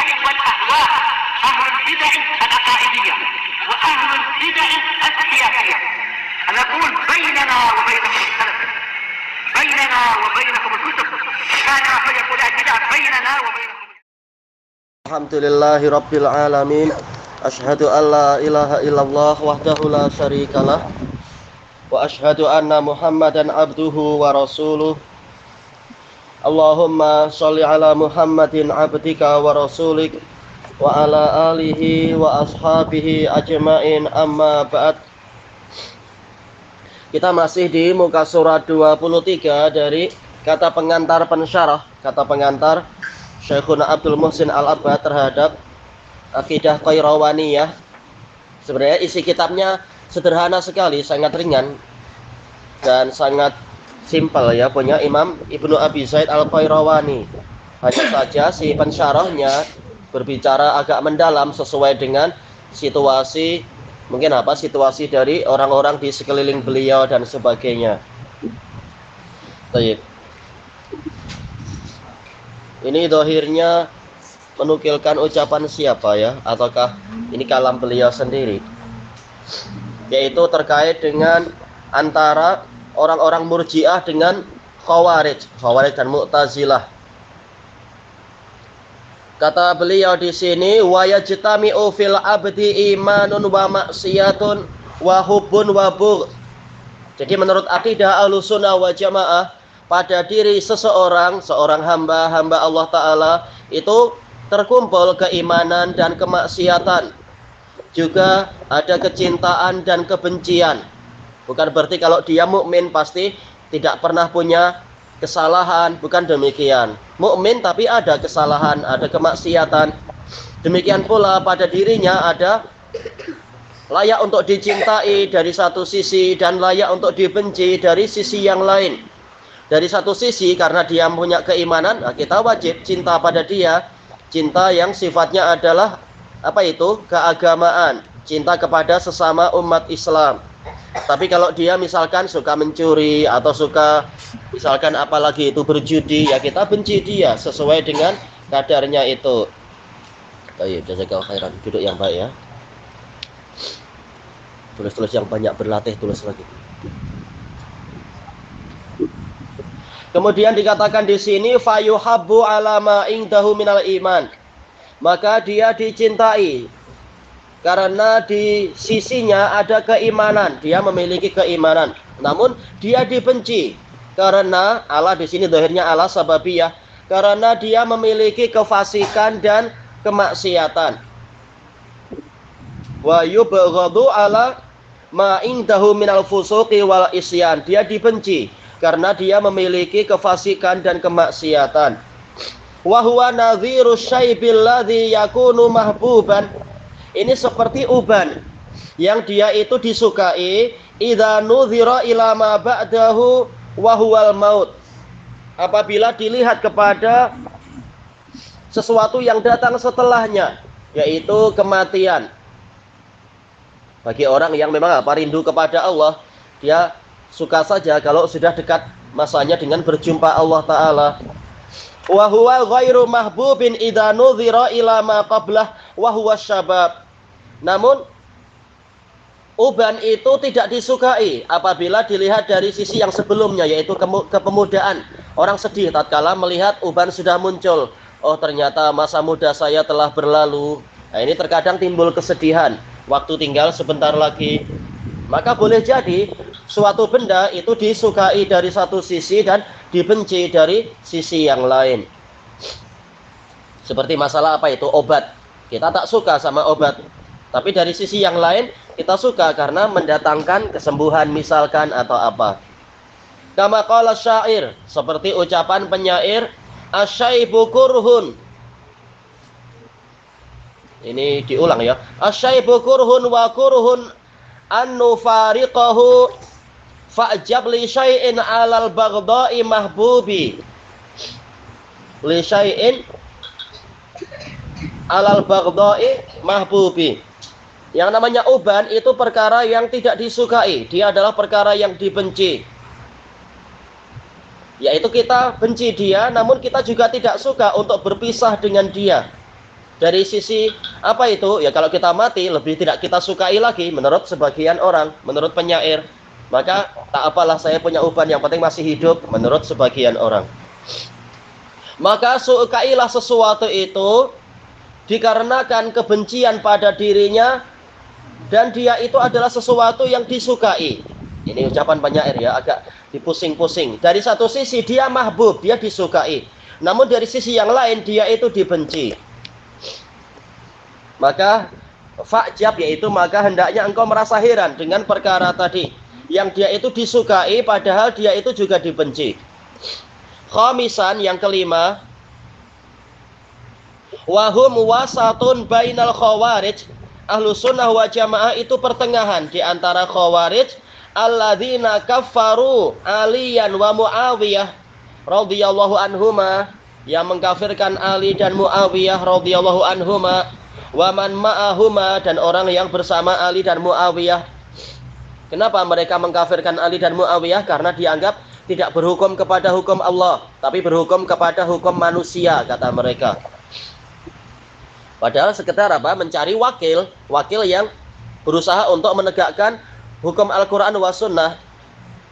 البدع والأهواء، أهل البدع العقائدية وأهل البدع السياسية. نقول بيننا وبينكم السلف، بيننا وبينكم الكتب، كان فيقول البدع بيننا وبينكم. Alhamdulillahi Rabbil Alamin. Ashhadu an la ilaha illallah wahdahu la syarikalah, wa ashhadu anna Muhammadan abduhu wa rasuluh. Allahumma sholli ala Muhammadin abdika wa rasulik wa ala alihi wa ashabihi ajma'in, amma ba'd. Kita masih di muka surat 23 dari kata pengantar pensyarah, kata pengantar Syekhuna Abdul Muhsin Al-Abbad terhadap Aqidah Qayrawaniyah. Sebenarnya isi kitabnya sederhana sekali, sangat ringan dan sangat simpel ya, punya Imam Ibnu Abi Zaid Al-Qayrawani. Hanya saja si pensyarahnya berbicara agak mendalam sesuai dengan situasi, mungkin situasi dari orang-orang di sekeliling beliau dan sebagainya. Baik. Ini dohirnya menukilkan ucapan siapa ya? Ataukah ini kalam beliau sendiri? Yaitu terkait dengan antara orang-orang Murji'ah dengan Khawarij dan Mu'tazilah. Kata beliau di sini, wa yajtami'u fil abdi imanun wa maksiyatun wa hubbun wa bugh. Jadi menurut akidah Ahlussunnah wal Jamaah, pada diri seorang hamba Allah Ta'ala itu terkumpul keimanan dan kemaksiatan. Juga ada kecintaan dan kebencian. Bukan berarti kalau dia mukmin pasti tidak pernah punya kesalahan, bukan demikian. Mukmin tapi ada kesalahan, ada kemaksiatan. Demikian pula pada dirinya ada layak untuk dicintai dari satu sisi dan layak untuk dibenci dari sisi yang lain. Dari satu sisi karena dia punya keimanan, kita wajib cinta pada dia, cinta yang sifatnya adalah keagamaan, cinta kepada sesama umat Islam. Tapi kalau dia misalkan suka mencuri atau suka misalkan apalagi itu berjudi, ya kita benci dia sesuai dengan kadarnya itu. Baik, jazakallahu khairan. Duduk yang baik ya. Tulis-tulis yang banyak, berlatih tulis lagi. Kemudian dikatakan di sini fayuhabbu ala ma indahu minal iman. Maka dia dicintai karena di sisinya ada keimanan, dia memiliki keimanan. Namun dia dibenci karena Allah di sini zahirnya Allah sababiyah, karena dia memiliki kefasikan dan kemaksiatan. Wa yubghadu ala ma indahu minal fusuqi wal isyan. Dia dibenci karena dia memiliki kefasikan dan kemaksiatan. Wa huwa nadhiru syaibil ladzi yakunu mahbuban. Ini seperti uban yang dia itu disukai idza nudhira ila ma ba'dahu wa huwal maut. Apabila dilihat kepada sesuatu yang datang setelahnya, yaitu kematian. Bagi orang yang memang rindu kepada Allah, dia suka saja kalau sudah dekat masanya dengan berjumpa Allah Ta'ala. Wa huwa ghairu mahbubin idza nudhira ila ma qablah wa huwa syabab. Namun uban itu tidak disukai apabila dilihat dari sisi yang sebelumnya, yaitu kepemudaan. Orang sedih tatkala melihat uban sudah muncul. Oh, ternyata masa muda saya telah berlalu. Nah, ini terkadang timbul kesedihan. Waktu tinggal sebentar lagi. Maka boleh jadi suatu benda itu disukai dari satu sisi dan dibenci dari sisi yang lain. Seperti masalah obat. Kita tak suka sama obat. Tapi dari sisi yang lain kita suka karena mendatangkan kesembuhan misalkan atau apa. Kama qala syair, seperti ucapan penyair, asyaibu kurhun. Ini diulang ya. Asyaibu kurhun wa kurhun an nufariqahu fa'jab li syai'in 'alal baghdha'i mahbubi. Li syai'in 'alal baghdha'i mahbubi. Yang namanya uban itu perkara yang tidak disukai, dia adalah perkara yang dibenci. Yaitu kita benci dia, namun kita juga tidak suka untuk berpisah dengan dia. Dari sisi apa itu? Ya kalau kita mati lebih tidak kita sukai lagi menurut sebagian orang, menurut penyair. Maka tak apalah saya punya uban, yang penting masih hidup menurut sebagian orang. Maka sukailah sesuatu itu dikarenakan kebencian pada dirinya dan dia itu adalah sesuatu yang disukai. Ini ucapan penyair ya, agak dipusing-pusing. Dari satu sisi dia mahbub, dia disukai. Namun dari sisi yang lain dia itu dibenci. Maka fa'jab, yaitu maka hendaknya engkau merasa heran dengan perkara tadi, yang dia itu disukai padahal dia itu juga dibenci. Khamisan, yang kelima, wahum wasatun bainal khawarij. Ahlu sunnah wa jamaah itu pertengahan di antara khawarij alladzina kaffaru Aliyan wa Muawiyah radhiyallahu anhuma, yang mengkafirkan Ali dan Muawiyah radhiyallahu anhuma, wa man ma'ahuma, dan orang yang bersama Ali dan Muawiyah. Kenapa mereka mengkafirkan Ali dan Muawiyah? Karena dianggap tidak berhukum kepada hukum Allah, tapi berhukum kepada hukum manusia, kata mereka. Padahal sekedar apa? Mencari wakil yang berusaha untuk menegakkan hukum Al-Quran wa Sunnah,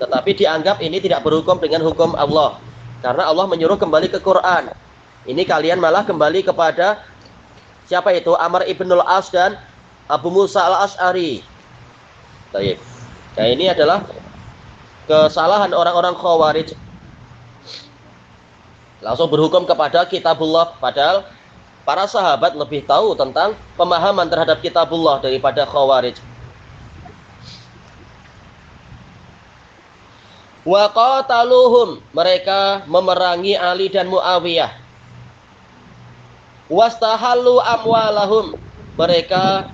tetapi dianggap ini tidak berhukum dengan hukum Allah, karena Allah menyuruh kembali ke Quran. Ini kalian malah kembali kepada siapa itu? Amr ibnul As dan Abu Musa al-Ash'ari. Baik. Nah, ini adalah kesalahan orang-orang Khawarij. Langsung berhukum kepada kitabullah, padahal para sahabat lebih tahu tentang pemahaman terhadap kitabullah daripada Khawarij. Wa qataluhum, mereka memerangi Ali dan Muawiyah. Wastahallu amwalahum, mereka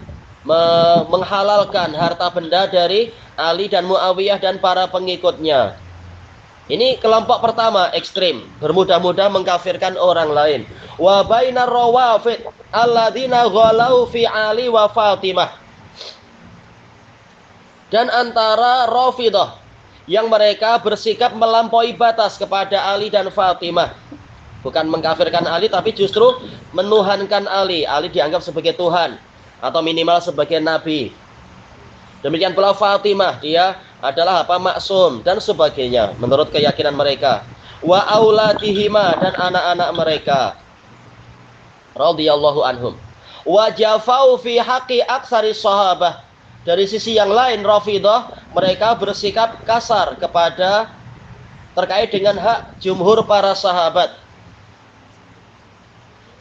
menghalalkan harta benda dari Ali dan Muawiyah dan para pengikutnya. Ini kelompok pertama, ekstrim, bermudah-mudah mengkafirkan orang lain. Wa bainar rawafid alladzina ghalau fi Ali wa Fatimah, dan antara Rafidah yang mereka bersikap melampaui batas kepada Ali dan Fatimah. Bukan mengkafirkan Ali, tapi justru menuhankan Ali. Ali dianggap sebagai Tuhan atau minimal sebagai Nabi. Demikian pula Fatimah, dia adalah apa? Maksum dan sebagainya menurut keyakinan mereka. Wa auladihima, dan anak-anak mereka radhiyallahu anhum. Wa jafau fi haqqi aktsari sahabah. Dari sisi yang lain, Rafidah, mereka bersikap kasar kepada terkait dengan hak jumhur para sahabat.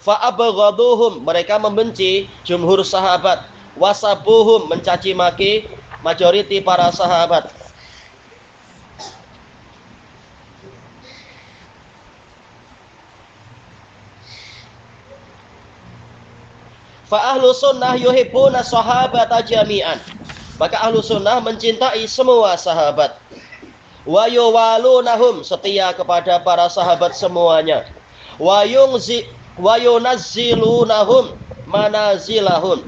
Fa'abghaduhum, mereka membenci jumhur sahabat. Wasabuhum, mencaci maki majoriti para sahabat. Fa ahlu sunnah yuhibbuna sahabata jami'an, maka ahlu sunnah mencintai semua sahabat. Wa yuwalunahum, setia kepada para sahabat semuanya. Wa yunazzilunahum manazilahum,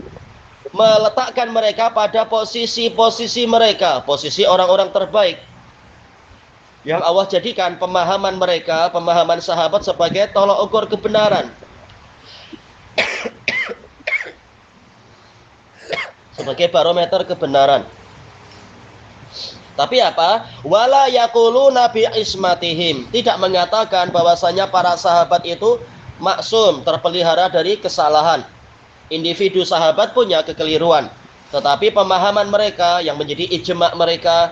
meletakkan mereka pada posisi-posisi mereka, posisi orang-orang terbaik yang Allah jadikan pemahaman mereka, pemahaman sahabat sebagai tolok ukur kebenaran, sebagai barometer kebenaran. Tapi apa? Wala yaquluna bi ismatihim, tidak mengatakan bahwasanya para sahabat itu maksum, terpelihara dari kesalahan. Individu sahabat punya kekeliruan, tetapi pemahaman mereka yang menjadi ijma' mereka,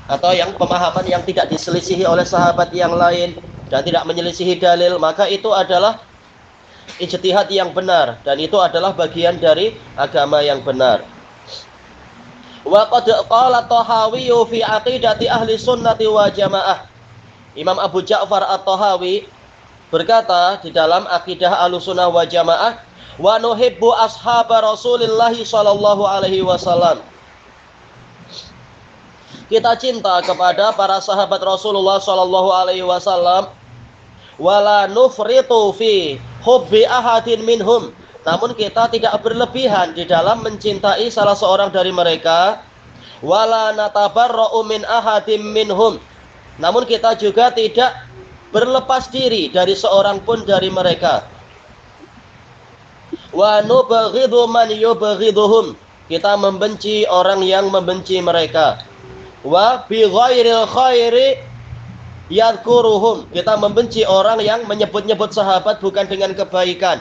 atau yang pemahaman yang tidak diselisihi oleh sahabat yang lain dan tidak menyelisihi dalil, maka itu adalah ijtihad yang benar, dan itu adalah bagian dari agama yang benar. Wa qad qala Tahawi fi aqidati ahli sunnati wa jamaah. Imam Abu Ja'far At-Tahawi berkata di dalam akidah Ahlussunnah wa Jamaah, wa nuhibbu ashaba Rasulillah sallallahu alaihi wasallam. Kita cinta kepada para sahabat Rasulullah sallallahu alaihi wasallam, wala nufritu fi hubbi ahadin minhum, namun kita tidak berlebihan di dalam mencintai salah seorang dari mereka. Wala natabarra'u min ahadim minhum, namun kita juga tidak berlepas diri dari seorang pun dari mereka. Wa nubghidu man yubghiduhum. Kita membenci orang yang membenci mereka. Wa bi ghairil khairi yadhkuruhum. Kita membenci orang yang menyebut-nyebut sahabat bukan dengan kebaikan.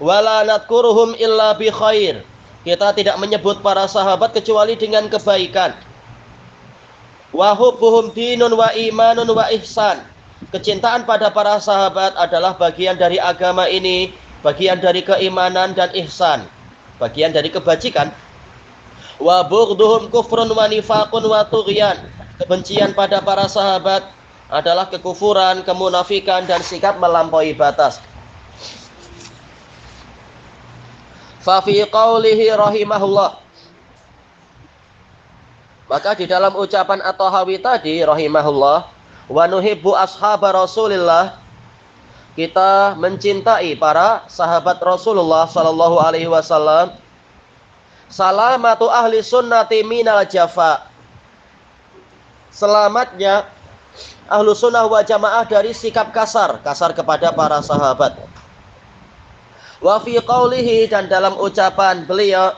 Wala nadhkuruhum illa bi khair. Kita tidak menyebut para sahabat kecuali dengan kebaikan. Wa hubbuhum dinun wa imanun wa ihsan. Kecintaan pada para sahabat adalah bagian dari agama ini, bagian dari keimanan dan ihsan, bagian dari kebajikan. Wa bughdhuhum kufrun wa nifaqun wa tughyan. Kebencian pada para sahabat adalah kekufuran, kemunafikan dan sikap melampaui batas. Fa fi qaulihi rahimahullah. Maka di dalam ucapan At-Tahawi tadi rahimahullah, wa nuhibbu ashabar Rasulillah, kita mencintai para sahabat Rasulullah sallallahu alaihi wasallam. Salamatu ahli sunnati minal jafa. Selamatnya ahlu sunnah wa jamaah dari sikap kasar kepada para sahabat. Wa fi qaulihi, dan dalam ucapan beliau,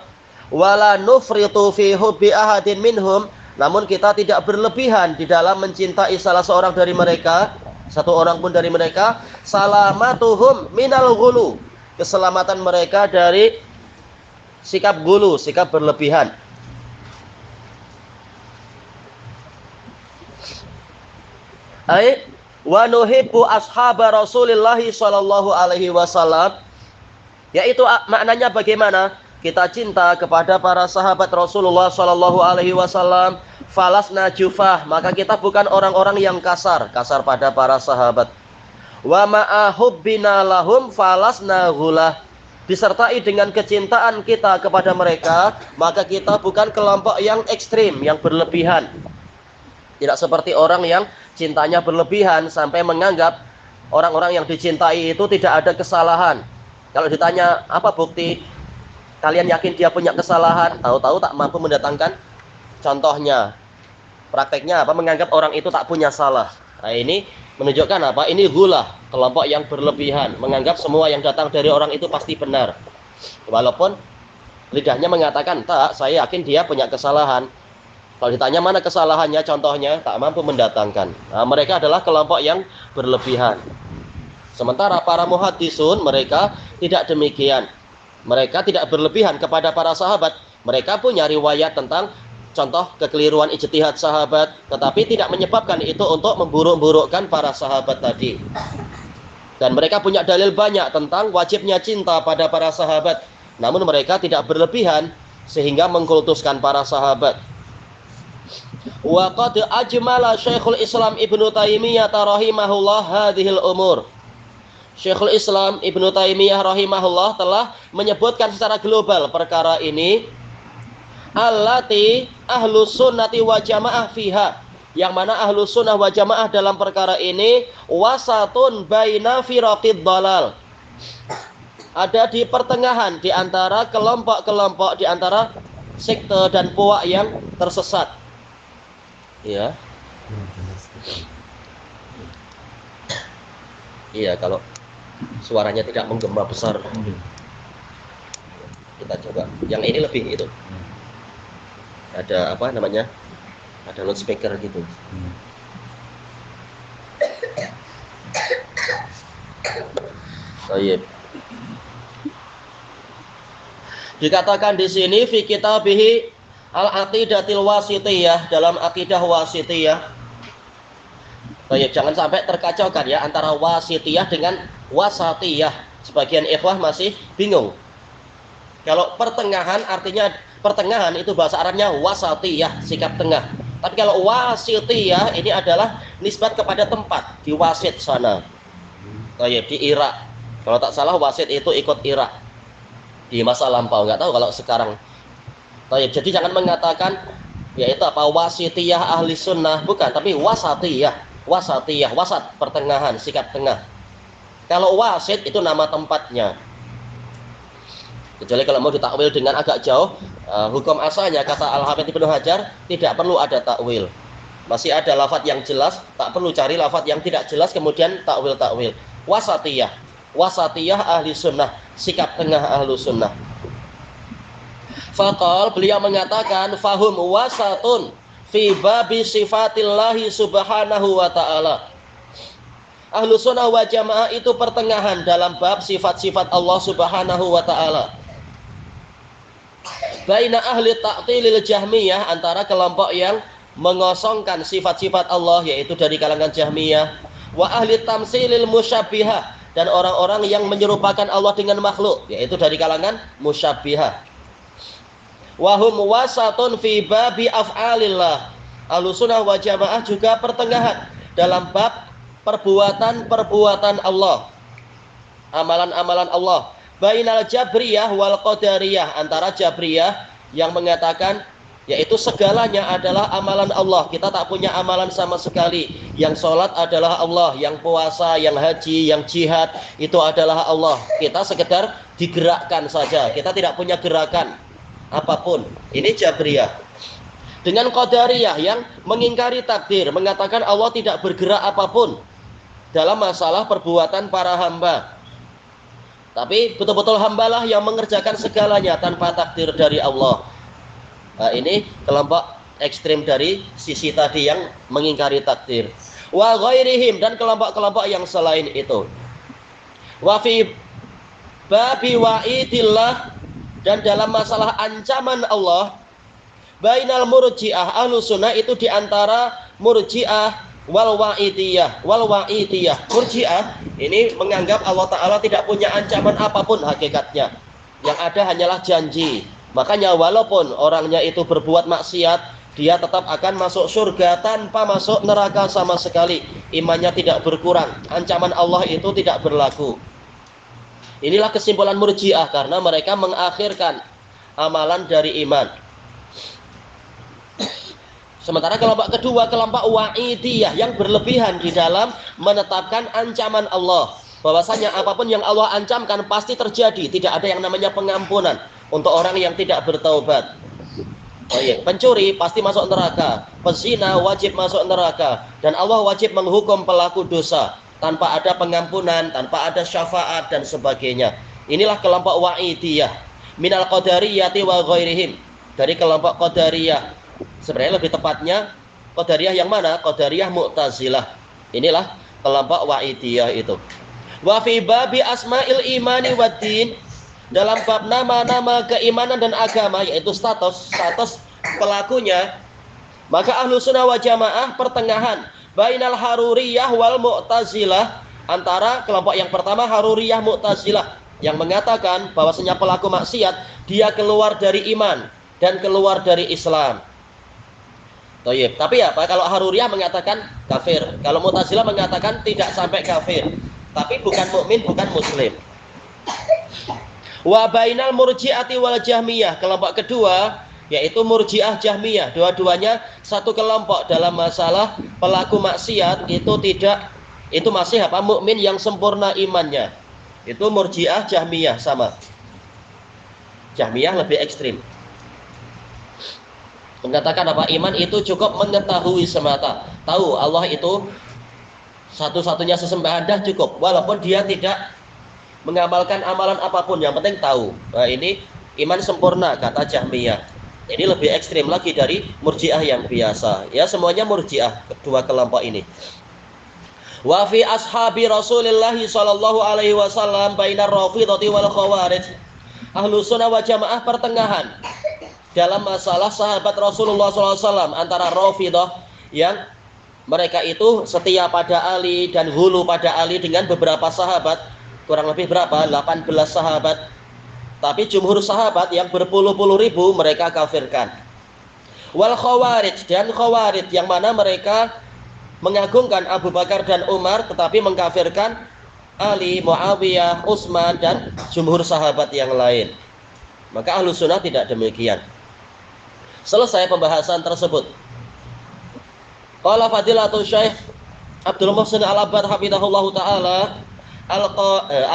wala nufritu fi hubbi ahadin minhum, namun kita tidak berlebihan di dalam mencintai salah seorang dari mereka, satu orang pun dari mereka. Salamatuhum minal ghulu, keselamatan mereka dari sikap gulu, sikap berlebihan. Ai wa nuhibbu ashabar Rasulillah sallallahu alaihi wasallam, yaitu maknanya bagaimana? Kita cinta kepada para sahabat Rasulullah sallallahu alaihi wasallam. Falasna jufah, maka kita bukan orang-orang yang kasar pada para sahabat. Wa ma'a hubbina lahum falasna ghulah, disertai dengan kecintaan kita kepada mereka, maka kita bukan kelompok yang ekstrim, yang berlebihan. Tidak seperti orang yang cintanya berlebihan sampai menganggap orang-orang yang dicintai itu tidak ada kesalahan. Kalau ditanya apa bukti kalian yakin dia punya kesalahan, tahu-tahu tak mampu mendatangkan contohnya. Prakteknya apa? Menganggap orang itu tak punya salah. Nah, ini menunjukkan apa? Ini ghulah, kelompok yang berlebihan, menganggap semua yang datang dari orang itu pasti benar. Walaupun lidahnya mengatakan, tak, saya yakin dia punya kesalahan. Kalau ditanya mana kesalahannya, contohnya, tak mampu mendatangkan. Nah, mereka adalah kelompok yang berlebihan. Sementara para muhaddisun, mereka tidak demikian. Mereka tidak berlebihan kepada para sahabat. Mereka punya riwayat tentang contoh kekeliruan ijtihad sahabat, tetapi tidak menyebabkan itu untuk memburuk-burukkan para sahabat tadi. Dan mereka punya dalil banyak tentang wajibnya cinta pada para sahabat, namun mereka tidak berlebihan sehingga mengkultuskan para sahabat. Wa qad ajmala Syekhul Islam Ibnu Taimiyah rahimahullah hadhil umur. Syekhul Islam Ibnu Taimiyah rahimahullah telah menyebutkan secara global perkara ini, allati ahlus sunnati wa jamaah fiha, yang mana ahlus sunnah wa jamaah dalam perkara ini wasatun baina firaqid dalal, ada di pertengahan di antara kelompok-kelompok, di antara sekte dan puak yang tersesat. Ya. Iya, kalau suaranya tidak menggema besar. Kita coba. Yang ini lebih itu. Ada apa namanya? Ada loudspeaker gitu. Baik. Dikatakan di sini fi kitabihi al-aqidatil wasitiyah, dalam akidah wasitiyah. Baik, jangan sampai terkacaukan ya antara wasitiyah dengan wasatiyah. Sebagian ikhwah masih bingung. Kalau pertengahan artinya pertengahan itu bahasa Arabnya wasatiyah, sikap tengah. Tapi kalau wasitiyah ini adalah nisbat kepada tempat di Wasit sana. Baik, di Irak. Kalau tak salah Wasit itu ikut Irak di masa lampau, nggak tahu kalau sekarang. Baik, jadi jangan mengatakan yaitu apa wasitiyah ahli sunnah, bukan, tapi wasatiyah, wasat, pertengahan, sikap tengah. Kalau wasit itu nama tempatnya. Kecuali kalau mau ditakwil dengan agak jauh, hukum asalnya kata Al-Hafidz Ibnu Hajar tidak perlu ada takwil. Masih ada lafadz yang jelas, tak perlu cari lafadz yang tidak jelas kemudian takwil. Wasatiyah. wasatiyah ahli sunnah, sikap tengah ahlu sunnah. Faqal, beliau mengatakan, fahum wasatun fi babi sifatillahi subhanahu wa ta'ala. Ahlu sunnah wa jamaah itu pertengahan dalam bab sifat-sifat Allah subhanahu wa ta'ala. Baina ahli ta'tilil jahmiyah, antara kelompok yang mengosongkan sifat-sifat Allah, yaitu dari kalangan Jahmiyah, wa ahli tamsilil musyabbihah, dan orang-orang yang menyerupakan Allah dengan makhluk, yaitu dari kalangan musyabbihah. Wahum wasatun fi babi af'alillah. Ahlussunnah wal jamaah juga pertengahan dalam bab perbuatan-perbuatan Allah, amalan-amalan Allah. Bainal jabriyah wal qadariyah, antara jabriyah yang mengatakan yaitu segalanya adalah amalan Allah, kita tak punya amalan sama sekali. Yang sholat adalah Allah, yang puasa, yang haji, yang jihad itu adalah Allah. Kita sekedar digerakkan saja, kita tidak punya gerakan apapun. Ini Jabriyah. Dengan Qadariyah yang mengingkari takdir, mengatakan Allah tidak bergerak apapun dalam masalah perbuatan para hamba, tapi betul-betul hambalah yang mengerjakan segalanya tanpa takdir dari Allah. Nah, ini kelompok ekstrim dari sisi tadi yang mengingkari takdir. Wa ghairihim, dan kelompok-kelompok yang selain itu. Wa fi babi wa'idillah, dan dalam masalah ancaman Allah, bainal murji'ah ahlu sunnah itu diantara murji'ah wal wa'idiyah. Murji'ah ini menganggap Allah Ta'ala tidak punya ancaman apapun hakikatnya, yang ada hanyalah janji. Makanya walaupun orangnya itu berbuat maksiat, dia tetap akan masuk surga tanpa masuk neraka sama sekali. Imannya tidak berkurang, ancaman Allah itu tidak berlaku. Inilah kesimpulan Murji'ah, karena mereka mengakhirkan amalan dari iman. Sementara kelompok kedua, kelompok Wa'idiyah, yang berlebihan di dalam menetapkan ancaman Allah, bahwasanya apapun yang Allah ancamkan pasti terjadi, tidak ada yang namanya pengampunan untuk orang yang tidak bertaubat. Oh iya, pencuri pasti masuk neraka, pezina wajib masuk neraka, dan Allah wajib menghukum pelaku dosa tanpa ada pengampunan, tanpa ada syafaat dan sebagainya. Inilah kelompok Wa'idiyah minal qadariyati wa ghairihim, dari kelompok Qadariyah. Sebenarnya lebih tepatnya Qadariyah yang mana? Qadariyah Mu'tazilah. Inilah kelompok Wa'idiyah itu. Wa fi babi asma'il imani waddin, dalam bab nama-nama keimanan dan agama, yaitu status pelakunya, maka ahlu sunnah wa jamaah pertengahan bainal haruriyah wal mu'tazilah, antara kelompok yang pertama Haruriyah Mu'tazilah, yang mengatakan bahwasanya pelaku maksiat dia keluar dari iman dan keluar dari Islam. Toyib. Tapi apa? Kalau Haruriyah mengatakan kafir, kalau Mu'tazilah mengatakan tidak sampai kafir, tapi bukan mukmin, bukan muslim. Wa bainal murji'ati wal jahmiyah, kelompok kedua yaitu Murji'ah Jahmiyah. Dua-duanya satu kelompok dalam masalah pelaku maksiat itu masih apa? Mukmin yang sempurna imannya. Itu Murji'ah Jahmiyah sama. Jahmiyah lebih ekstrim. Mengatakan apa? Iman itu cukup mengetahui semata. Tahu Allah itu satu-satunya sesembahan, dah cukup. Walaupun dia tidak mengamalkan amalan apapun, yang penting tahu. Nah, ini iman sempurna kata Jahmiyah. Ini lebih ekstrim lagi dari Murji'ah yang biasa. Ya, semuanya Murji'ah, kedua kelompok ini. Wa fi ashabi Rasulillah sallallahu alaihi wasallam bainar rafidhati wal khawarij. Ahlu sunnah wa jamaah pertengahan dalam masalah sahabat Rasulullah SAW, antara Rafidah yang mereka itu setia pada Ali dan hulu pada Ali dengan beberapa sahabat, kurang lebih berapa? 18 sahabat. Tapi jumhur sahabat yang berpuluh-puluh ribu mereka kafirkan. Wal khawarij, dan khawarij yang mana mereka mengagungkan Abu Bakar dan Umar tetapi mengkafirkan Ali, Muawiyah, Utsman dan jumhur sahabat yang lain. Maka ahlu sunnah tidak demikian. Selesai pembahasan tersebut. Qala fadilatul Syekh Abdul Muhsin Al-Abbad hafizahullahu taala,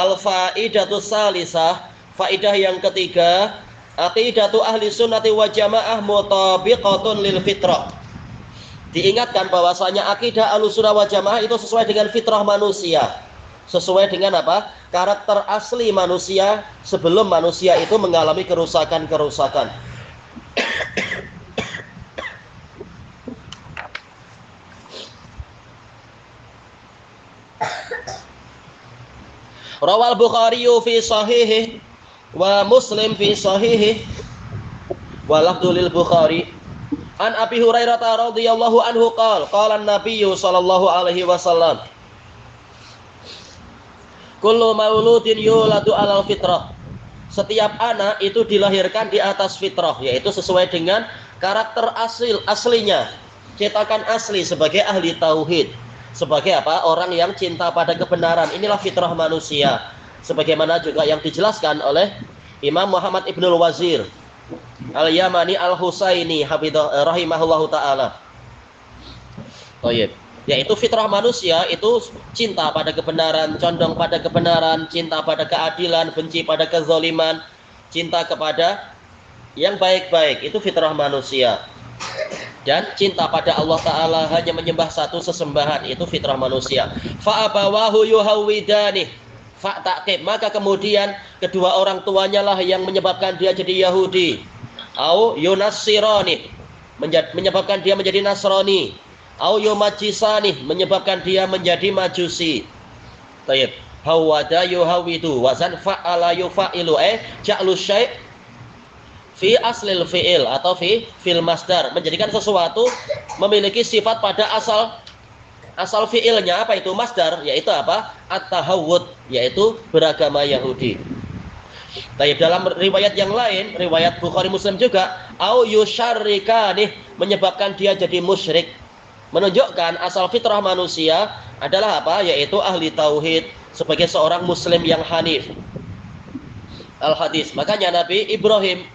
al-faidatus salisah, faidah yang ketiga, aqidatu ahli sunnati wa jamaah mutabiqatun lil fitrah. Diingatkan bahwasanya akidah ahli sunnah wa jamaah itu sesuai dengan fitrah manusia. Sesuai dengan apa? karakter asli manusia sebelum manusia itu mengalami kerusakan-kerusakan. Rawal Bukhari fi sahihi wa Muslim fi sahihi wa lafdzul Bukhari an Abi Hurairah radhiyallahu anhu qala an-nabiy sallallahu alaihi wasallam kullu mauludin yuladu alal fitrah. Setiap anak itu dilahirkan di atas fitrah, yaitu sesuai dengan karakter aslinya, cetakan asli sebagai ahli tauhid, sebagai apa? Orang yang cinta pada kebenaran. Inilah fitrah manusia. Sebagaimana juga yang dijelaskan oleh Imam Muhammad Ibnul Wazir Al-Yamani Al-Husaini rahimahullahu ta'ala. Yaitu fitrah manusia itu cinta pada kebenaran, condong pada kebenaran, cinta pada keadilan, benci pada kezaliman, cinta kepada yang baik-baik. Itu fitrah manusia. Dan cinta pada Allah Ta'ala, hanya menyembah satu sesembahan, itu fitrah manusia. Fa'abawahu yuhawidani fa'taqib, maka kemudian kedua orang tuanya lah yang menyebabkan dia jadi Yahudi, au yunassirani, menyebabkan dia menjadi Nasrani, au yumajisani, menyebabkan dia menjadi Majusi. Tayyib. Hawada yuhawidu wazan fa'ala yufa'ilu ja'lu syai' fi aslil fi'il atau fil masdar, menjadikan sesuatu memiliki sifat pada asal fi'ilnya. Apa itu masdar? Yaitu apa? At-tahawwud, yaitu beragama Yahudi. Tapi dalam riwayat yang lain, riwayat Bukhari Muslim juga, au yusyarrikani, menyebabkan dia jadi musyrik. Menunjukkan asal fitrah manusia adalah apa? Yaitu ahli tauhid, sebagai seorang muslim yang hanif. Al-hadis. Makanya Nabi Ibrahim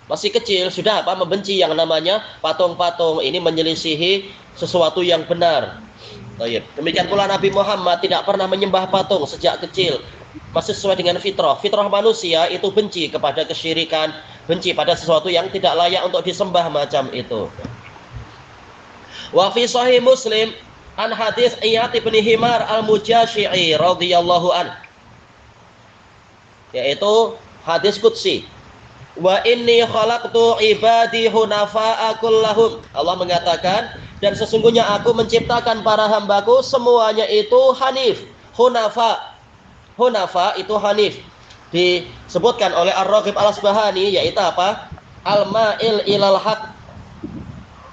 masih kecil sudah apa? Membenci yang namanya patung-patung. Ini menyelisihi sesuatu yang benar. Demikian pula Nabi Muhammad tidak pernah menyembah patung sejak kecil. Masih sesuai dengan fitrah. Fitrah manusia itu benci kepada kesyirikan, benci pada sesuatu yang tidak layak untuk disembah macam itu. Wa fi sahih Muslim an hadis Iyad bin Himar al-Mujashi'i radhiyallahu an, yaitu hadis qudsi. Wa inni khalaqtu ibadi hunafa'a kullahum. Allah mengatakan, dan sesungguhnya aku menciptakan para hambaku semuanya itu hanif. Hunafa itu hanif. Disebutkan oleh Ar-Raghib Al-Asbahani, yaitu apa? Al-ma'il ilal haq,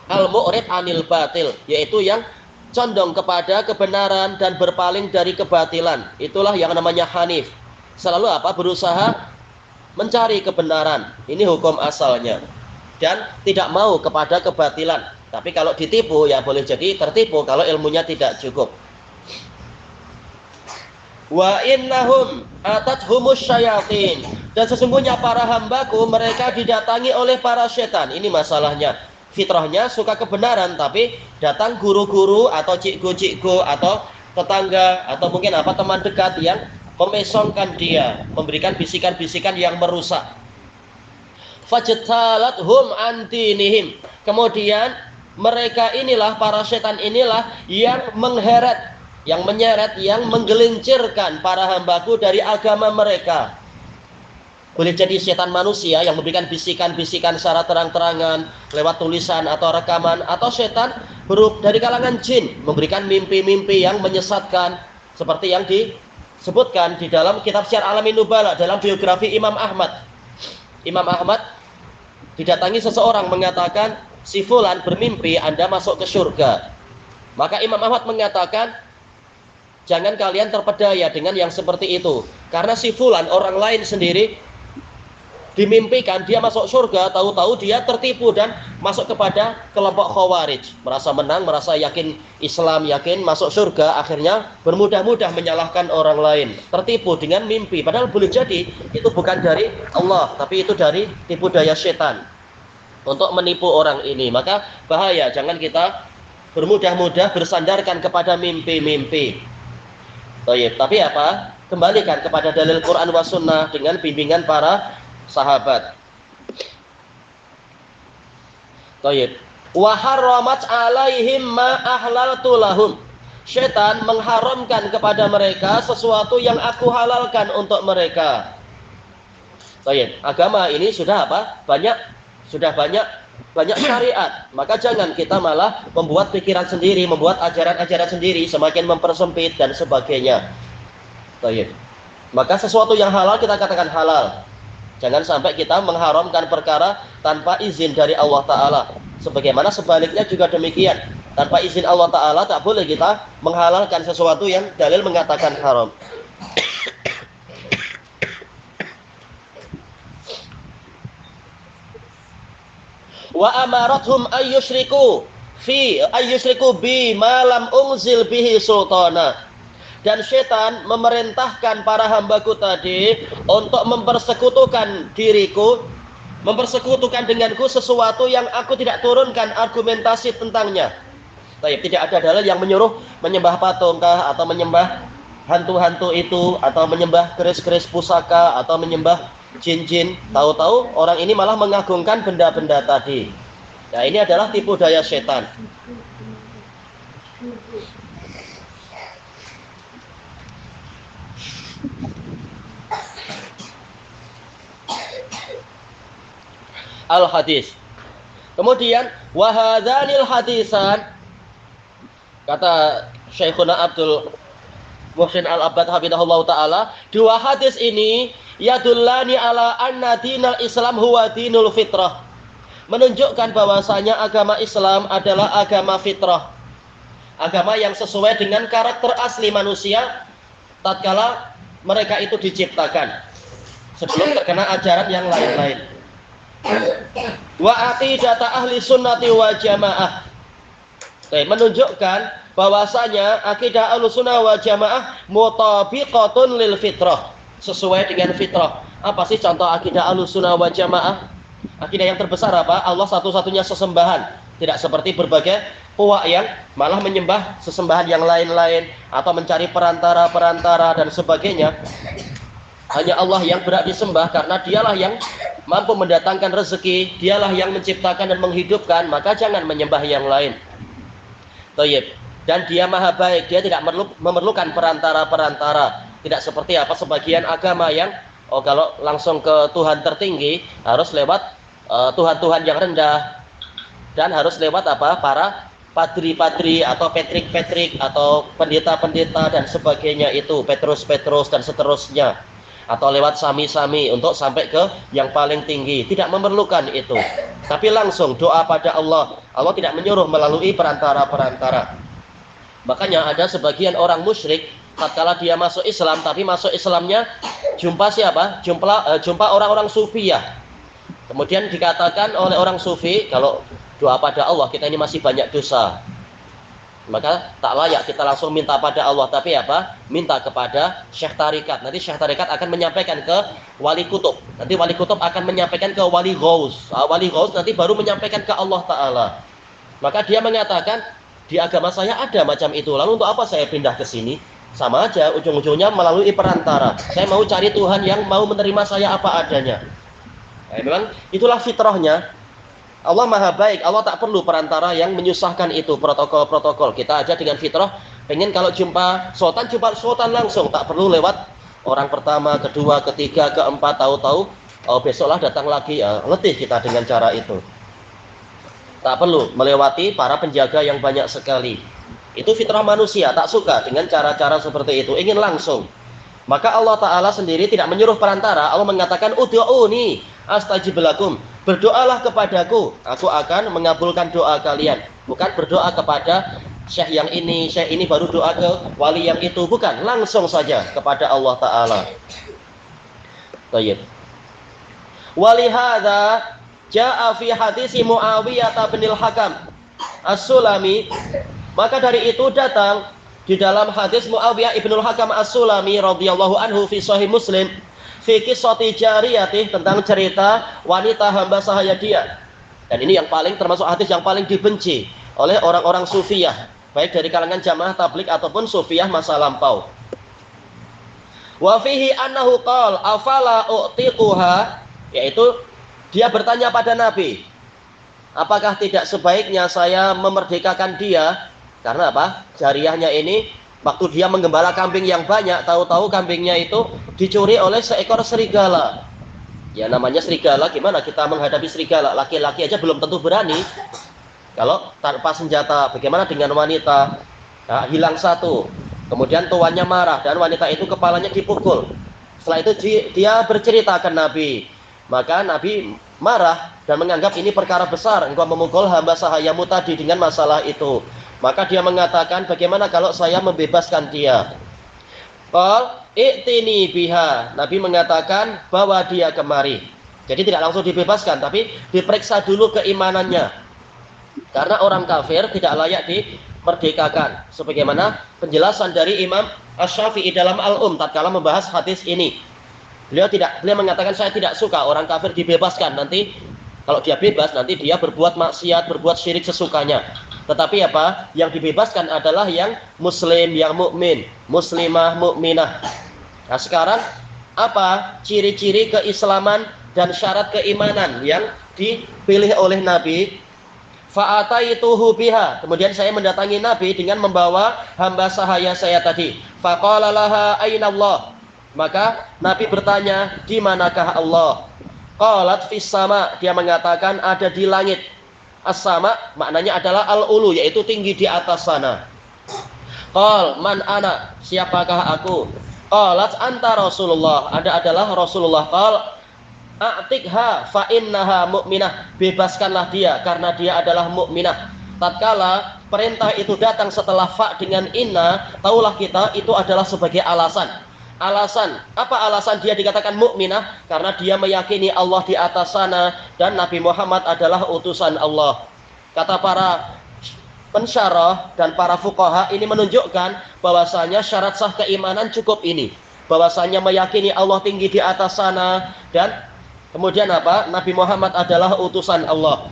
al-mu'rid anil batil, yaitu yang condong kepada kebenaran dan berpaling dari kebatilan. Itulah yang namanya hanif. Selalu apa? Berusaha mencari kebenaran. Ini hukum asalnya. Dan tidak mau kepada kebatilan. Tapi kalau ditipu, ya boleh jadi tertipu kalau ilmunya tidak cukup. Wa innahum atathumus syayatin, dan sesungguhnya para hambaku mereka didatangi oleh para setan. Ini masalahnya. Fitrahnya suka kebenaran, tapi datang guru-guru atau cikgu-cikgu atau tetangga atau mungkin apa teman dekat yang memesongkan dia, memberikan bisikan-bisikan yang merusak. Fajtalathum an dinihim, kemudian mereka inilah, para setan inilah yang mengheret, yang menyeret, yang menggelincirkan para hambaku dari agama mereka. Boleh jadi setan manusia yang memberikan bisikan-bisikan secara terang-terangan lewat tulisan atau rekaman, atau setan dari kalangan jin memberikan mimpi-mimpi yang menyesatkan, seperti yang disebutkan di dalam kitab Syiar Alamin Nubala dalam biografi Imam Ahmad. Imam Ahmad didatangi seseorang mengatakan, si fulan bermimpi Anda masuk ke surga. Maka Imam Ahmad mengatakan, jangan kalian terpedaya dengan yang seperti itu, karena si fulan orang lain sendiri dimimpikan dia masuk surga, tahu-tahu dia tertipu dan masuk kepada kelompok Khawarij, merasa menang, merasa yakin Islam, yakin masuk surga, akhirnya bermudah-mudah menyalahkan orang lain, tertipu dengan mimpi. Padahal boleh jadi itu bukan dari Allah, tapi itu dari tipu daya setan untuk menipu orang ini. Maka bahaya, jangan kita bermudah-mudah bersandarkan kepada mimpi-mimpi. Tapi apa? Kembalikan kepada dalil Quran wa sunnah dengan bimbingan para sahabat. Wa harramat alaihim ma ahlaltu lahum, Syaitan mengharamkan kepada mereka sesuatu yang aku halalkan untuk mereka. Baik, agama ini sudah apa? Sudah banyak syariat. Maka jangan kita malah membuat pikiran sendiri, membuat ajaran-ajaran sendiri, semakin mempersempit dan sebagainya. Baik. Maka sesuatu yang halal kita katakan halal. Jangan sampai kita mengharamkan perkara tanpa izin dari Allah Ta'ala. Sebagaimana sebaliknya juga demikian. Tanpa izin Allah Ta'ala tak boleh kita menghalalkan sesuatu yang dalil mengatakan haram. Wa amarathum ayyushriku bi ma lam unzil bihi sultana. Dan setan memerintahkan para hambaku tadi untuk mempersekutukan diriku, mempersekutukan denganku sesuatu yang aku tidak turunkan argumentasi tentangnya. Tidak ada dalil yang menyuruh menyembah patung kah, atau menyembah hantu-hantu itu, atau menyembah keris-keris pusaka, atau menyembah jin-jin. Tahu-tahu orang ini malah mengagungkan benda-benda tadi. Nah, ini adalah tipu daya setan. Al-hadis. Kemudian wahadzanil hadisan, kata Syekhuna Abdul Muhsin Al-Abbad hafizahullah taala, dua hadis ini yadullani ala anna dinal Islam huwa dinul fitrah, menunjukkan bahwasanya agama Islam adalah agama fitrah, agama yang sesuai dengan karakter asli manusia tatkala mereka itu diciptakan, sebelum terkena ajaran yang lain-lain. Wa aqidata ahli sunnati wal jamaah, menunjukkan bahwasanya akidah Ahlussunnah wal Jamaah mutabiqatun lil fitrah, sesuai dengan fitrah. Apa sih contoh akidah Ahlussunnah wal Jamaah? Akidah yang terbesar apa? Allah satu-satunya sesembahan, tidak seperti berbagai puak yang malah menyembah sesembahan yang lain-lain atau mencari perantara-perantara dan sebagainya. Hanya Allah yang berhak disembah karena dialah yang mampu mendatangkan rezeki, dialah yang menciptakan dan menghidupkan, maka jangan menyembah yang lain. Thayyib. Dan dia maha baik, dia tidak memerlukan perantara-perantara. Tidak seperti apa sebagian agama yang kalau langsung ke Tuhan tertinggi harus lewat Tuhan-Tuhan yang rendah, dan harus lewat apa? Para padri-padri atau petrik-petrik atau pendeta-pendeta dan sebagainya itu, Petrus-Petrus dan seterusnya, atau lewat sami-sami untuk sampai ke yang paling tinggi. Tidak memerlukan itu, tapi langsung doa pada Allah. Allah tidak menyuruh melalui perantara-perantara. Makanya ada sebagian orang musyrik tatkala dia masuk Islam, tapi masuk Islamnya jumpa siapa? Jumpa orang-orang sufiyah. Kemudian dikatakan oleh orang sufi, kalau doa pada Allah kita ini masih banyak dosa, maka tak layak kita langsung minta pada Allah, tapi apa? Minta kepada syekh tarikat. Nanti syekh tarikat akan menyampaikan ke wali kutub. Nanti wali kutub akan menyampaikan ke wali ghaus. Wali ghaus nanti baru menyampaikan ke Allah Ta'ala. Maka dia mengatakan, di agama saya ada macam itu, lalu untuk apa saya pindah ke sini? Sama aja, ujung-ujungnya melalui perantara. Saya mau cari Tuhan yang mau menerima saya apa adanya. Nah, memang itulah fitrahnya. Allah maha baik, Allah tak perlu perantara yang menyusahkan itu, protokol-protokol. Kita aja dengan fitrah, pengen kalau jumpa sultan langsung, tak perlu lewat orang pertama, kedua, ketiga, keempat, tahu-tahu besoklah datang lagi. Letih kita dengan cara itu. Tak perlu melewati para penjaga yang banyak sekali. Itu fitrah manusia, tak suka dengan cara-cara seperti itu, ingin langsung. Maka Allah Ta'ala sendiri tidak menyuruh perantara. Allah mengatakan, ud'uuni astajib lakum, berdoalah kepadaku, aku akan mengabulkan doa kalian. Bukan berdoa kepada syekh yang ini, syekh ini baru doa ke wali yang itu. Bukan, langsung saja kepada Allah Ta'ala. Baik. Walihada ja'a fi hadisi Muawiyah bin Al-Hakam As-Sulami, maka dari itu datang di dalam hadis Muawiyah ibn Al-Hakam As-Sulami radhiyallahu anhu fi Sahih Muslim fi qissati jariyatih, tentang cerita wanita hamba sahaya dia. Dan ini yang paling termasuk hadis yang paling dibenci oleh orang-orang sufiyah, baik dari kalangan jamaah tabligh ataupun sufiyah masa lampau. Wa fihi annahu qala afala u'tiquha, yaitu dia bertanya pada Nabi, apakah tidak sebaiknya saya memerdekakan dia? Karena apa? Jariyahnya ini waktu dia menggembala kambing yang banyak, tahu-tahu kambingnya itu dicuri oleh seekor serigala. Ya namanya serigala, gimana kita menghadapi serigala? Laki-laki aja belum tentu berani. Kalau tanpa senjata, bagaimana dengan wanita? Nah, hilang satu. Kemudian tuannya marah dan wanita itu kepalanya dipukul. Setelah itu dia bercerita ke Nabi. Maka Nabi marah dan menganggap ini perkara besar. Engkau memukul hamba sahayamu tadi dengan masalah itu. Maka dia mengatakan, bagaimana kalau saya membebaskan dia? Qal i'tini biha. Nabi mengatakan, bawa dia kemari. Jadi tidak langsung dibebaskan, tapi diperiksa dulu keimanannya. Karena orang kafir tidak layak dimerdekakan. Sebagaimana penjelasan dari Imam Asy-Syafi'i dalam tatkala membahas hadis ini. Beliau mengatakan, saya tidak suka orang kafir dibebaskan. Nanti kalau dia bebas, nanti dia berbuat maksiat, berbuat syirik sesukanya. Tetapi apa? Yang dibebaskan adalah yang muslim, yang mukmin, muslimah, mukminah. Nah sekarang apa ciri-ciri keislaman dan syarat keimanan yang dipilih oleh Nabi? Fa'ataituhu biha. Kemudian saya mendatangi Nabi dengan membawa hamba sahaya saya tadi. Faqala laha aina Allah. Maka Nabi bertanya, di manakah Allah? Qalat fis sama. Dia mengatakan ada di langit. As-sama maknanya adalah al-ulu, yaitu tinggi di atas sana. Qal man ana, siapakah aku? Qalat anta Rasulullah, Anda adalah Rasulullah. Qal a'tikha fa innaha mu'minah, bebaskanlah dia karena dia adalah mukminah. Tatkala perintah itu datang setelah fa dengan inna, taulah kita itu adalah sebagai alasan. Alasan, apa alasan dia dikatakan mukminah? Karena dia meyakini Allah di atas sana dan Nabi Muhammad adalah utusan Allah. Kata para pensyarah dan para fuqaha, ini menunjukkan bahwasanya syarat sah keimanan cukup ini. Bahwasanya meyakini Allah tinggi di atas sana dan kemudian apa? Nabi Muhammad adalah utusan Allah.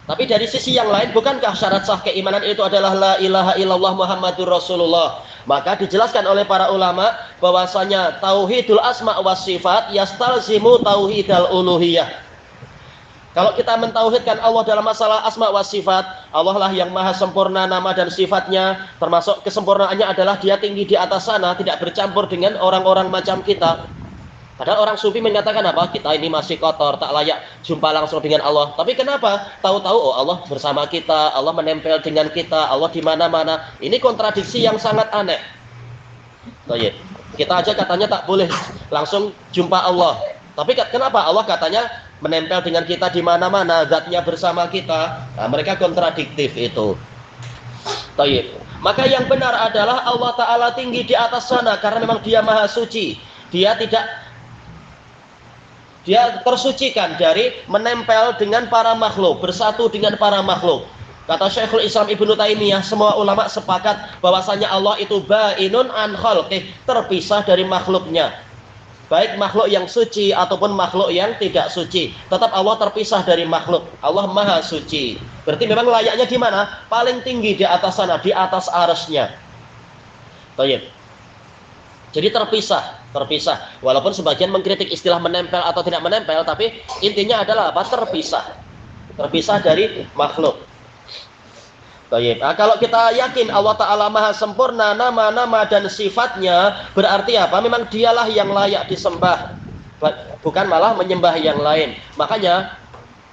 Tapi dari sisi yang lain, bukankah syarat sah keimanan itu adalah la ilaha illallah Muhammadur Rasulullah? Maka dijelaskan oleh para ulama bahwasanya tauhidul asma was sifat yastalzimu tauhidal uluhiyah. Kalau kita mentauhidkan Allah dalam masalah asma was sifat, Allah lah yang maha sempurna nama dan sifatnya, termasuk kesempurnaannya adalah dia tinggi di atas sana, tidak bercampur dengan orang-orang macam kita. Padahal orang sufi mengatakan apa? Kita ini masih kotor, tak layak jumpa langsung dengan Allah. Tapi kenapa? Tahu-tahu oh Allah bersama kita, Allah menempel dengan kita, Allah di mana-mana. Ini kontradiksi yang sangat aneh. Baik. Kita aja katanya tak boleh langsung jumpa Allah. Tapi kenapa Allah katanya menempel dengan kita di mana-mana, zatnya bersama kita? Nah, mereka kontradiktif itu. Baik. Maka yang benar adalah Allah Ta'ala tinggi di atas sana karena memang Dia Maha Suci. Dia tersucikan dari menempel dengan para makhluk, bersatu dengan para makhluk. Kata Syekhul Islam Ibnu Taimiyah, semua ulama sepakat bahwasanya Allah itu bainun an khalqih, terpisah dari makhluknya. Baik makhluk yang suci ataupun makhluk yang tidak suci, tetap Allah terpisah dari makhluk. Allah Maha Suci. Berarti memang layaknya di mana? Paling tinggi di atas sana, di atas arsy-Nya. Baik. Jadi terpisah. Walaupun sebagian mengkritik istilah menempel atau tidak menempel, tapi intinya adalah apa? Terpisah dari makhluk. Baik. Nah, kalau kita yakin Allah Ta'ala Maha sempurna nama-nama dan sifatnya, berarti apa? Memang Dialah yang layak disembah, bukan malah menyembah yang lain. Makanya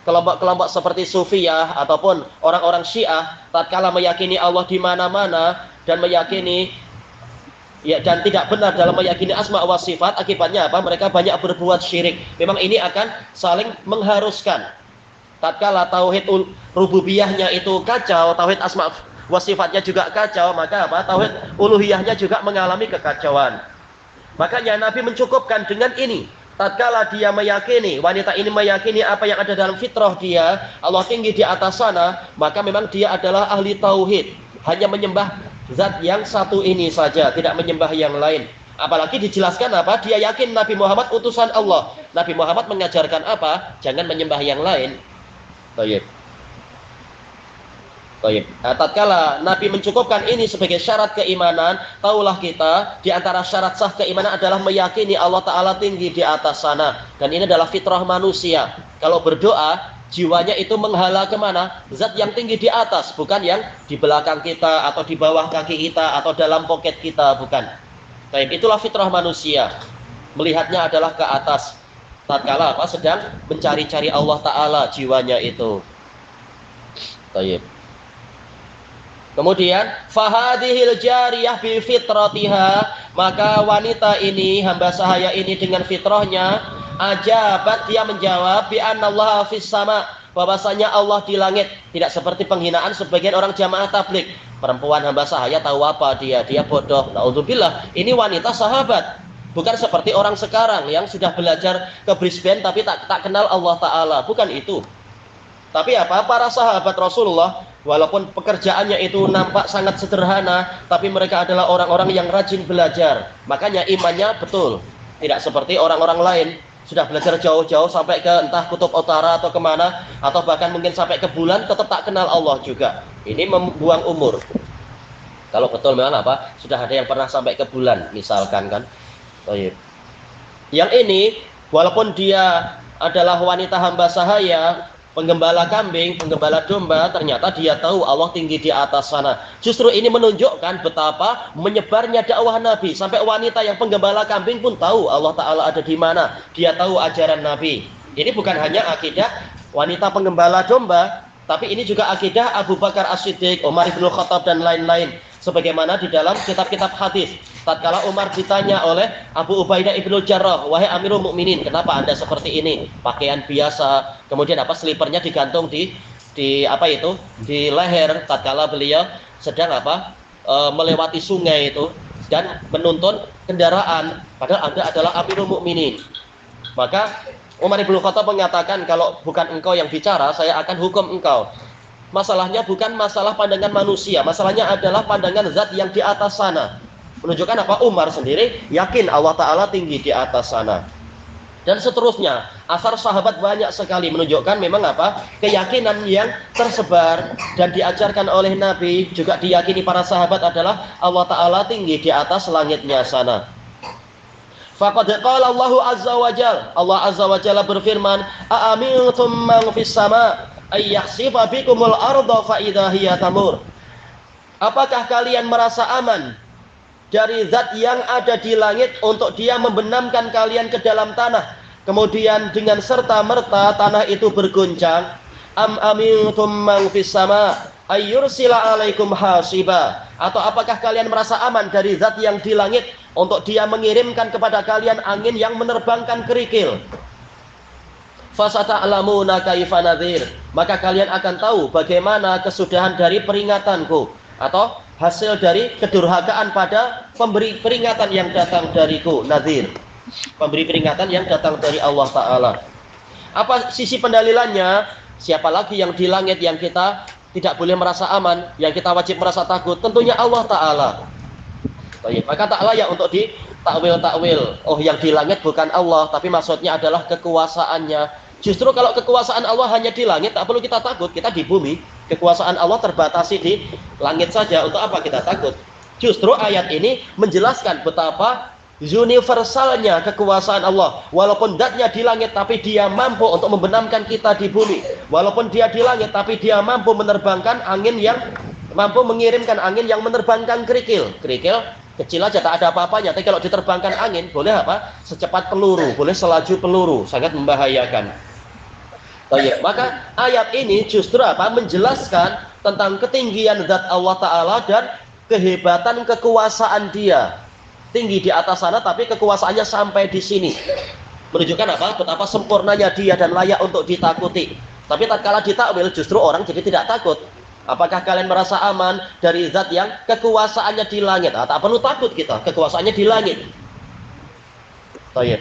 kelompok-kelompok seperti Sufiyah ataupun orang-orang Syiah tatkala meyakini Allah di mana-mana dan meyakini dan tidak benar dalam meyakini asma wa sifat, akibatnya apa? Mereka banyak berbuat syirik. Memang ini akan saling mengharuskan. Tatkala tauhid rububiyahnya itu kacau, tauhid asma wa sifatnya juga kacau, maka apa? Tauhid uluhiyahnya juga mengalami kekacauan. Makanya Nabi mencukupkan dengan ini. Tatkala dia meyakini, wanita ini meyakini apa yang ada dalam fitrah dia, Allah tinggi di atas sana, maka memang dia adalah ahli tauhid. Hanya menyembah zat yang satu ini saja, tidak menyembah yang lain. Apalagi dijelaskan apa? Dia yakin Nabi Muhammad utusan Allah. Nabi Muhammad mengajarkan apa? Jangan menyembah yang lain. Baik. Nah, tatkala Nabi mencukupkan ini sebagai syarat keimanan, taulah kita di antara syarat sah keimanan adalah meyakini Allah Ta'ala tinggi di atas sana. Dan ini adalah fitrah manusia. Kalau berdoa, Jiwanya itu menghala kemana? Zat yang tinggi di atas, bukan yang di belakang kita atau di bawah kaki kita atau dalam pocket kita, bukan. Baik, itulah fitrah manusia. Melihatnya adalah ke atas. Tatkala apa? Sedang mencari-cari Allah Ta'ala jiwanya itu. Baik. Kemudian fahadihil jariyah bi fitratiha, maka wanita ini, hamba sahaya ini dengan fitrahnya, ajabat, dia menjawab bi anallaha fis sama, bahwasanya Allah di langit. Tidak seperti penghinaan sebagian orang jamaah tablik. Perempuan hamba sahaya tahu apa dia bodoh. Naudzubillah, ini wanita sahabat. Bukan seperti orang sekarang yang sudah belajar ke Brisbane tapi tak kenal Allah Ta'ala. Bukan itu. Tapi apa? Para sahabat Rasulullah, walaupun pekerjaannya itu nampak sangat sederhana, tapi mereka adalah orang-orang yang rajin belajar. Makanya imannya betul. Tidak seperti orang-orang lain. Sudah belajar jauh-jauh sampai ke entah kutub utara atau kemana, atau bahkan mungkin sampai ke bulan, tetap tak kenal Allah juga. Ini membuang umur. Kalau betul memang apa? Sudah ada yang pernah sampai ke bulan, misalkan kan. Yang ini, walaupun dia adalah wanita hamba sahaya, penggembala kambing, penggembala domba, ternyata dia tahu Allah tinggi di atas sana. Justru ini menunjukkan betapa menyebarnya dakwah Nabi. Sampai wanita yang penggembala kambing pun tahu Allah Ta'ala ada di mana. Dia tahu ajaran Nabi. Ini bukan hanya akidah wanita penggembala domba, tapi ini juga akidah Abu Bakar As-Siddiq, Umar ibn Khattab, dan lain-lain. Sebagaimana di dalam kitab-kitab hadis. Tatkala Umar ditanya oleh Abu Ubaidah ibn Jarrah, wahai Amirul Mukminin, kenapa anda seperti ini? Pakaian biasa, kemudian apa, slipernya digantung di apa itu, di leher. Tatkala beliau sedang apa, melewati sungai itu dan menuntun kendaraan, padahal anda adalah Amirul Mukminin. Maka Umar ibn Khattab mengatakan, kalau bukan engkau yang bicara, saya akan hukum engkau. Masalahnya bukan masalah pandangan manusia, masalahnya adalah pandangan zat yang di atas sana. Menunjukkan apa? Umar sendiri yakin Allah Ta'ala tinggi di atas sana. Dan seterusnya, asar sahabat banyak sekali menunjukkan memang apa? Keyakinan yang tersebar dan diajarkan oleh Nabi, juga diyakini para sahabat adalah Allah Ta'ala tinggi di atas langitnya sana. Faqad qala Allahu azza wa jalla, Allah azza wa jalla berfirman, a'amintum man fis sama ay yakhsifa bikumul arda fa idza hiya tamur. Apakah kalian merasa aman dari zat yang ada di langit untuk dia membenamkan kalian ke dalam tanah, kemudian dengan serta-merta tanah itu berguncang? Am amintum man fis sama ayyursila alaikum hasiba, atau apakah kalian merasa aman dari zat yang di langit untuk dia mengirimkan kepada kalian angin yang menerbangkan kerikil? Fasata'lamuna kaifa nadhir, maka kalian akan tahu bagaimana kesudahan dari peringatanku, atau hasil dari kedurhakaan pada pemberi peringatan yang datang dariku. Nadhir, pemberi peringatan yang datang dari Allah Ta'ala. Apa sisi pendalilannya? Siapa lagi yang di langit yang kita tidak boleh merasa aman, yang kita wajib merasa takut? Tentunya Allah Ta'ala. Maka tak layak untuk ditakwil-takwil. Oh, yang di langit bukan Allah, tapi maksudnya adalah kekuasaannya. Justru kalau kekuasaan Allah hanya di langit, tak perlu kita takut. Kita di bumi, kekuasaan Allah terbatasi di langit saja. Untuk apa kita takut? Justru ayat ini menjelaskan betapa universalnya kekuasaan Allah. Walaupun zatnya di langit, tapi dia mampu untuk membenamkan kita di bumi. Walaupun dia di langit, tapi dia mampu menerbangkan angin yang mampu mengirimkan angin yang menerbangkan kerikil. Kerikil kecil aja tak ada apa-apanya, tapi kalau diterbangkan angin boleh apa? Secepat peluru, boleh selaju peluru, sangat membahayakan. Maka ayat ini justru apa? Menjelaskan tentang ketinggian zat Allah Ta'ala dan kehebatan kekuasaan dia. Tinggi di atas sana, tapi kekuasaannya sampai di sini. Menunjukkan apa? Betapa sempurnanya dia dan layak untuk ditakuti. Tapi tatkala ditakwil, justru orang jadi tidak takut. Apakah kalian merasa aman dari zat yang kekuasaannya di langit? Tak perlu takut kita, kekuasaannya di langit.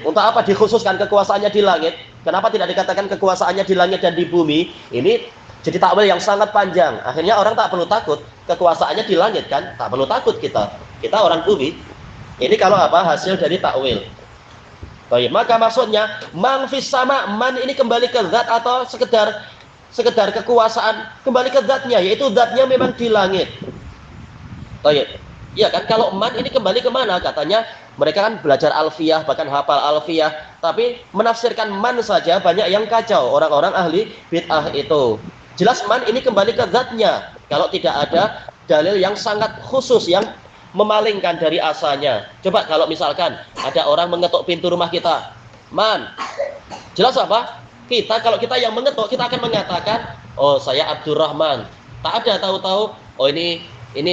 Untuk apa dikhususkan kekuasaannya di langit? Kenapa tidak dikatakan kekuasaannya di langit dan di bumi? Ini jadi takwil yang sangat panjang. Akhirnya orang tak perlu takut, kekuasaannya di langit kan? Tak perlu takut kita. Kita orang bumi. Ini kalau apa? Hasil dari takwil. Maka maksudnya man fis sama, man ini kembali ke zat atau sekedar kekuasaan? Kembali ke zatnya, yaitu zatnya memang di langit. Ya kan, kalau man ini kembali kemana? Katanya Mereka kan belajar alfiyah, bahkan hafal alfiyah, tapi menafsirkan man saja banyak yang kacau orang-orang ahli bid'ah itu. Jelas man ini kembali ke zatnya. Kalau tidak ada dalil yang sangat khusus yang memalingkan dari asalnya. Coba kalau misalkan ada orang mengetuk pintu rumah kita, man, jelas apa? Kalau kita yang mengetuk, kita akan mengatakan, oh saya Abdurrahman. Tak ada tahu-tahu, oh ini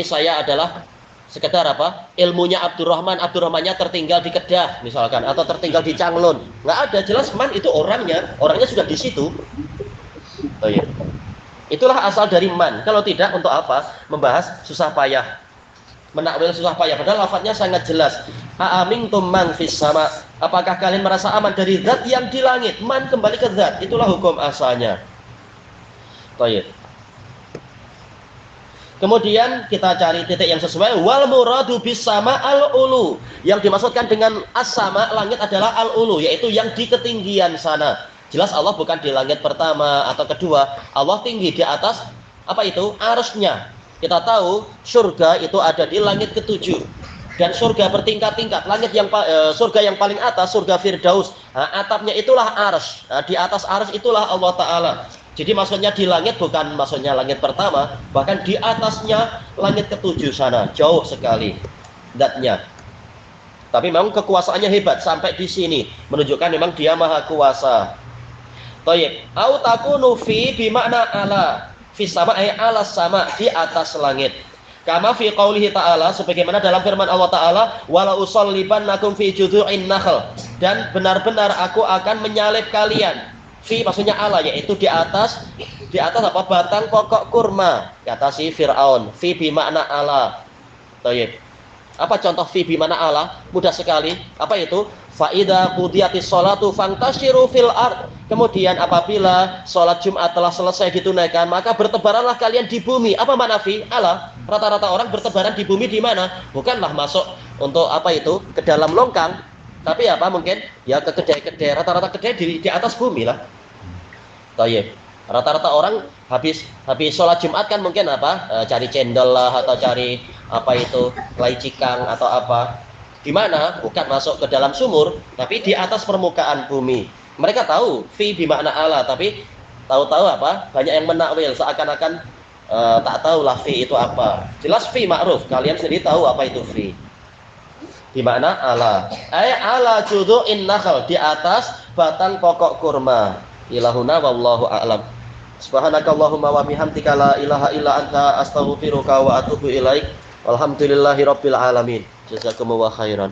saya adalah sekedar apa? Ilmunya Abdurrahmannya tertinggal di Kedah misalkan, atau tertinggal di Canglon. Nggak ada, jelas man itu orangnya sudah di situ. Oh iya. Itulah asal dari man. Kalau tidak, untuk apa? Membahas susah payah, menakwil susah payah. Padahal lafadznya sangat jelas. A'amintum man fis sama. Apakah kalian merasa aman dari zat yang di langit? Man kembali ke zat. Itulah hukum asalnya. Baik. Kemudian kita cari titik yang sesuai. Wal muradu bis sama al-ulu. Yang dimaksudkan dengan as-sama langit adalah al-ulu, yaitu yang di ketinggian sana. Jelas Allah bukan di langit pertama atau kedua. Allah tinggi di atas apa itu? Arsy-Nya. Kita tahu surga itu ada di langit ketujuh. Dan surga bertingkat-tingkat. Surga yang paling atas, surga Firdaus. Nah, atapnya itulah arsy. Nah, di atas arsy itulah Allah Ta'ala. Jadi maksudnya di langit bukan maksudnya langit pertama, bahkan di atasnya langit ketujuh sana, jauh sekali zatnya. Tapi memang kekuasaannya hebat sampai di sini, menunjukkan memang dia maha kuasa. Thayyib, au takunu fi bimakna ala, fi sama ay ala sama, di atas langit. Kama fi qaulihi ta'ala, sebagaimana dalam firman Allah Ta'ala, wala usallibannakum fi judhu'in nakhl, dan benar-benar aku akan menyalib kalian. Fi maksudnya ala, yaitu di atas apa? Batang pokok kurma, kata si Fir'aun. Fi bimakna ala. Thayyib. Apa contoh fi bimakna ala? Mudah sekali. Apa itu? Fa idza qudiyatis sholatu fantashiru fil ard. Kemudian apabila sholat Jumat telah selesai ditunaikan, maka bertebaranlah kalian di bumi. Apa makna fi? Ala. Rata-rata orang bertebaran di bumi di mana? Bukanlah masuk untuk apa itu? Ke dalam longkang. Tapi apa mungkin ya ke kedai-kedai, rata-rata kedai di atas bumi lah. Thayyib. Rata-rata orang habis sholat Jumat kan mungkin apa? Cari cendol lah, atau cari apa itu? Kelai cikang atau apa. Di mana? Bukan masuk ke dalam sumur, tapi di atas permukaan bumi. Mereka tahu fi bimakna ala, tapi tahu-tahu apa? Banyak yang menakwil seakan-akan tak tahu lah fi itu apa. Jelas fi ma'ruf, kalian sendiri tahu apa itu fi. Di mana ala? Ala judhu'in nakhl, di atas batang pokok kurma. Ilahuna wallahu a'lam. Subhanakallahumma wa bihamdika la ilaha illa anta astaghfiruka wa atubu ilaik. Walhamdulillahirabbil alamin. Jazakumullahu khairan.